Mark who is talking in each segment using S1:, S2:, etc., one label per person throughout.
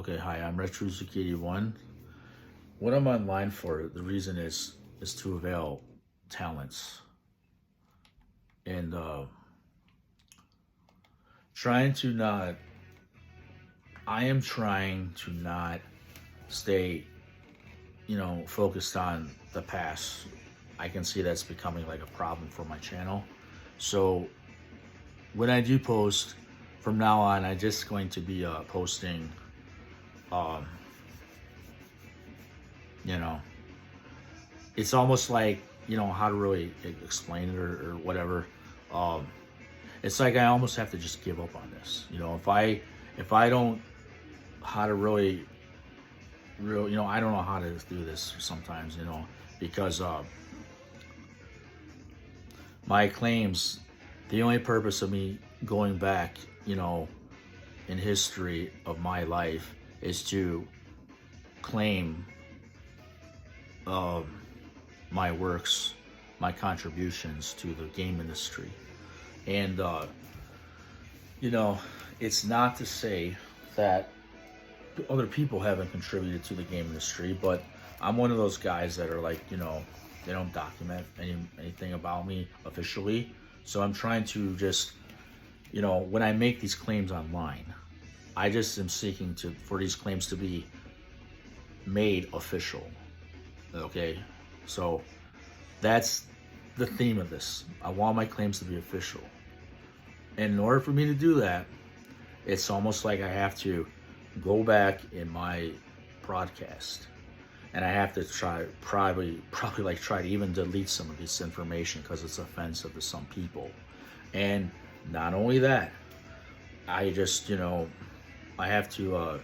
S1: Okay, hi, I'm RetroZuki81. What I'm online for, the reason is to avail talents and trying to not. I am trying to not stay, focused on the past. I can see that's becoming like a problem for my channel. So when I do post from now on, I'm just going to be posting, um, you know, it's almost like, how to really explain it or whatever. Um, it's like I almost have to just give up on this. If I don't how to I don't know how to do this sometimes, because my claims, the only purpose of me going back, in history of my life is to claim um, my works, my contributions to the game industry. And, you know, it's not to say that other people haven't contributed to the game industry, but I'm one of those guys that are like, they don't document anything about me officially. So I'm trying to just, when I make these claims online, I just am seeking for these claims to be made official. Okay, so that's the theme of this. I want my claims to be official. And in order for me to do that, it's almost like I have to go back in my broadcast and I have to probably try to even delete some of this information because it's offensive to some people. And not only that, I just, I have to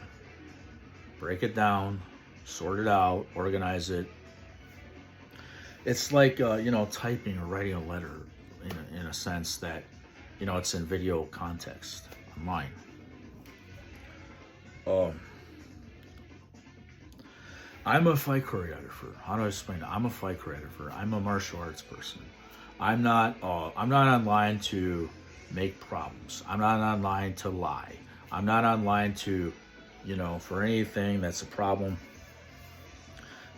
S1: break it down, sort it out, organize it. It's like, typing or writing a letter in a sense that, it's in video context online. I'm a fight choreographer. How do I explain that? I'm a fight choreographer. I'm a martial arts person. I'm not online to make problems. I'm not online to lie. I'm not online to, for anything that's a problem.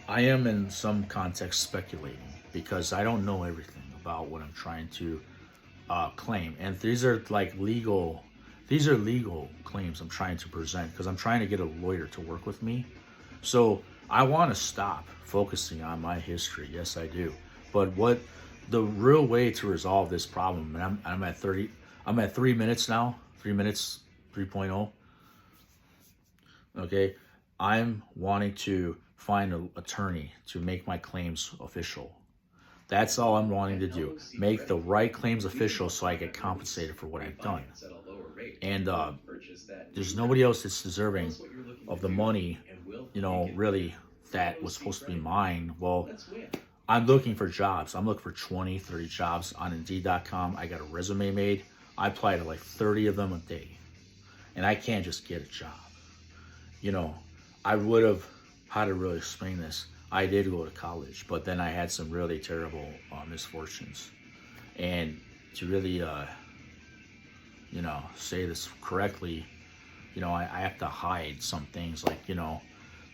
S1: I am in some context speculating because I don't know everything about what I'm trying to claim. And these are legal claims I'm trying to present because I'm trying to get a lawyer to work with me. So I want to stop focusing on my history. Yes, I do. But what the real way to resolve this problem, and I'm at 3 minutes now, 3 minutes, 3.0. Okay, I'm wanting to find an attorney to make my claims official. That's all I'm wanting to do. Make the right claims official so I get compensated for what I've done. And there's nobody else that's deserving of the money, really, that was supposed to be mine. Well, I'm looking for jobs. I'm looking for 20, 30 jobs on Indeed.com. I got a resume made. I apply to 30 of them a day. And I can't just get a job. I would have, how to really explain this, I did go to college, but then I had some really terrible misfortunes. And to really, say this correctly, I have to hide some things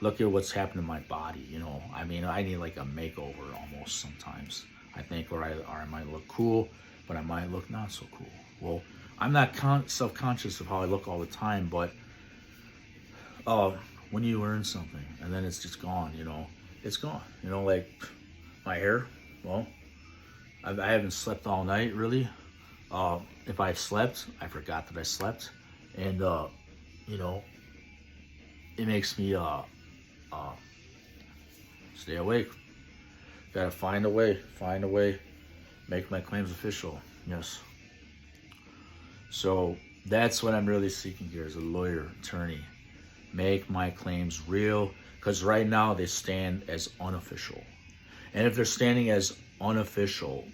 S1: look at what's happened to my body, I mean, I need like a makeover almost sometimes, I think, or I might look cool, but I might look not so cool. Well, I'm not self-conscious of how I look all the time, but when you learn something and then it's just gone, it's gone. Like my hair, well, I haven't slept all night really. If I've slept, I forgot that I slept. And, it makes me stay awake. Gotta find a way, make my claims official. Yes. So that's what I'm really seeking here as a lawyer, attorney. Make my claims real, because right now they stand as unofficial. And if they're standing as unofficial,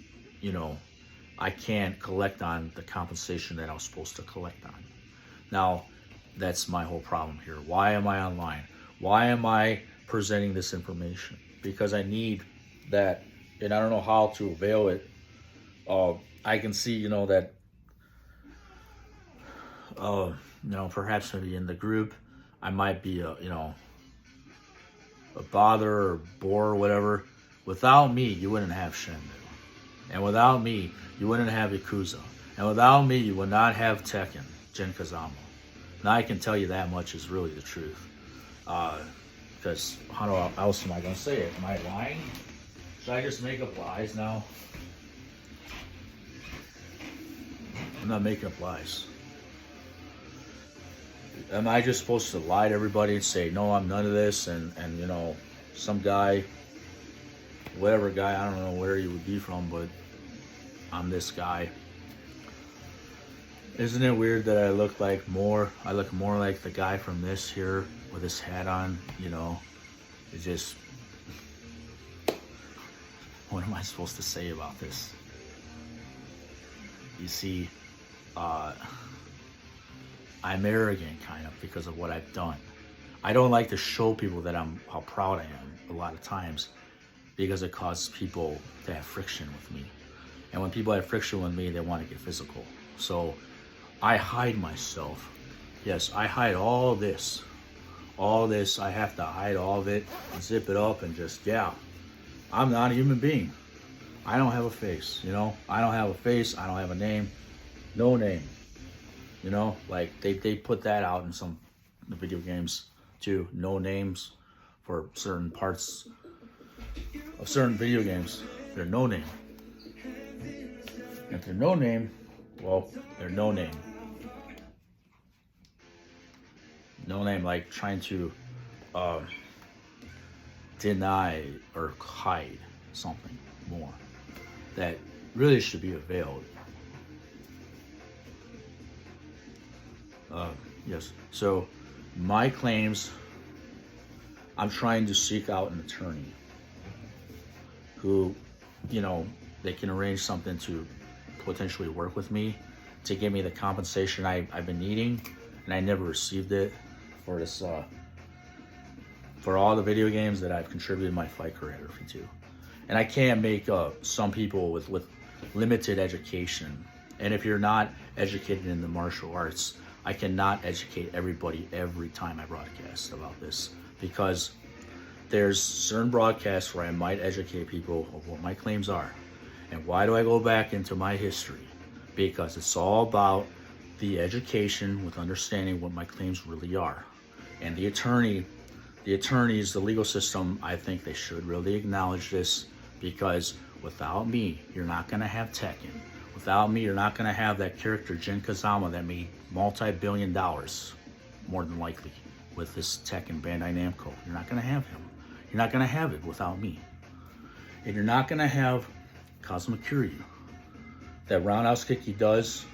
S1: I can't collect on the compensation that I was supposed to collect on. Now, that's my whole problem here. Why am I online? Why am I presenting this information? Because I need that, and I don't know how to avail it. I can see, that, perhaps maybe in the group, I might be a bother or bore or whatever. Without me, you wouldn't have Shenmue. And without me, you wouldn't have Yakuza. And without me, you would not have Tekken, Jin Kazama. Now I can tell you that much is really the truth. Because how else am I going to say it? Am I lying? Should I just make up lies now? I'm not making up lies. Am I just supposed to lie to everybody and say, no, I'm none of this, and some guy, whatever guy, I don't know where he would be from, but I'm this guy. Isn't it weird that I look more like the guy from this here with his hat on, It just, what am I supposed to say about this? You see, I'm arrogant kind of because of what I've done. I don't like to show people that how proud I am a lot of times because it causes people to have friction with me. And when people have friction with me, they want to get physical. So I hide myself. Yes, I hide all this. All this, I have to hide all of it, zip it up, and just, I'm not a human being. I don't have a face, I don't have a face, I don't have a name, no name. Like they put that out in some video games too, no names for certain parts of certain video games. They're no name. If they're no name, well, they're no name. No name, like trying to deny or hide something more that really should be veiled. Yes, so my claims, I'm trying to seek out an attorney who, they can arrange something to potentially work with me to give me the compensation I've been needing, and I never received it for this, for all the video games that I've contributed my fight choreography to. And I can't make some people with limited education, and if you're not educated in the martial arts, I cannot educate everybody every time I broadcast about this, because there's certain broadcasts where I might educate people of what my claims are. And why do I go back into my history? Because it's all about the education with understanding what my claims really are. And the attorneys, the legal system, I think they should really acknowledge this, because without me, you're not going to have Tekken. Without me, you're not going to have that character, Jin Kazama, that made multi-billion dollars, more than likely, with this Tekken Bandai Namco. You're not going to have him. You're not going to have it without me. And you're not going to have Kazuma Kiryu. That roundhouse kick he does,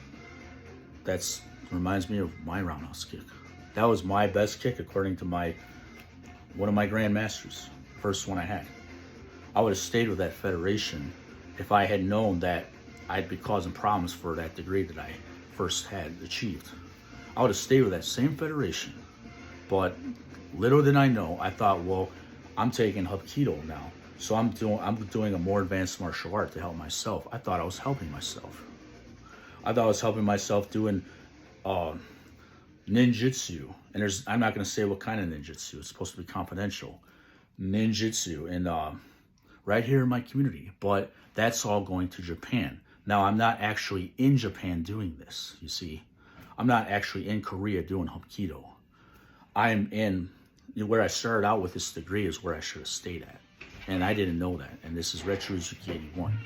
S1: that reminds me of my roundhouse kick. That was my best kick according to one of my grandmasters, first one I had. I would have stayed with that federation if I had known that I'd be causing problems for that degree that I first had achieved. I would have stayed with that same federation. But little did I know, I thought, well, I'm taking Hapkido now, so I'm doing a more advanced martial art to help myself. I thought I was helping myself. I thought I was helping myself doing ninjutsu. And I'm not going to say what kind of ninjutsu. It's supposed to be confidential. Ninjutsu, and right here in my community. But that's all going to Japan. Now, I'm not actually in Japan doing this, you see. I'm not actually in Korea doing Hapkido. I'm in, where I started out with this degree is where I should have stayed at. And I didn't know that. And this is Retro Uzuki 81.